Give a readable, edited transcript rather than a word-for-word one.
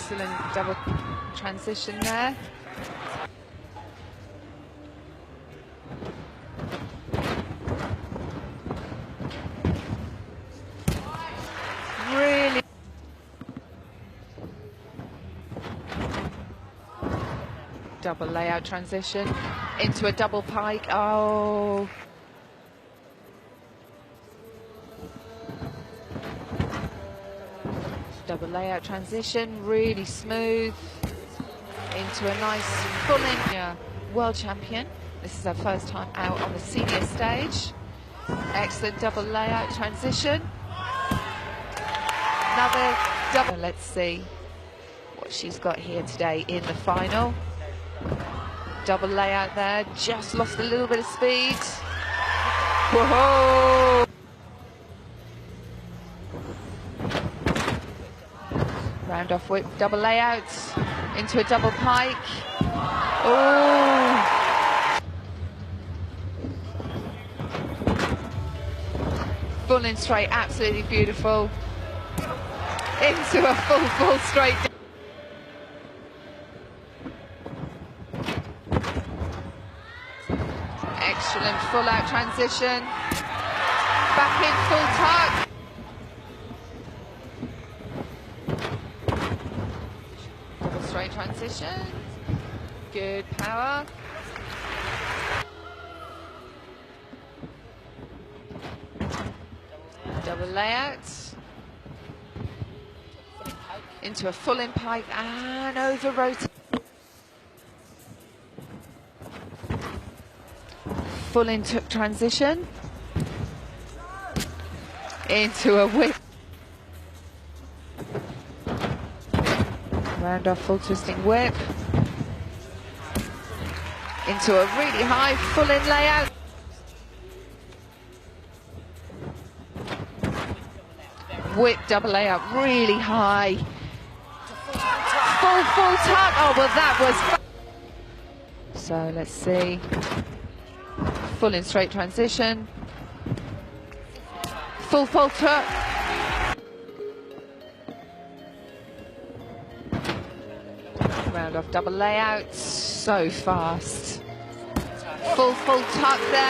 Excellent double transition there. Really double layout transition into a double pike. Oh. Double layout transition, really smooth, into a nice full-in. Yeah, world champion. This is her first time out on the senior stage. Excellent double layout transition. Another double. Let's see what she's got here today in the final. Double layout there, just lost a little bit of speed. Whoa! Round off whip, double layout, into a double pike. Oh! Full in straight, absolutely beautiful. Into a full straight. Excellent full out transition. Back in full tuck. Straight transition, good power. Double layout. Into a full in pike and over rotate. Full in transition. Into a whip. Round off full twisting whip. Into a really high full in layout. Whip double layout, really high. Full tuck. Oh, well, that was. So let's see. Full in straight transition. Full tuck. Round off double layout, so fast. Full tuck there.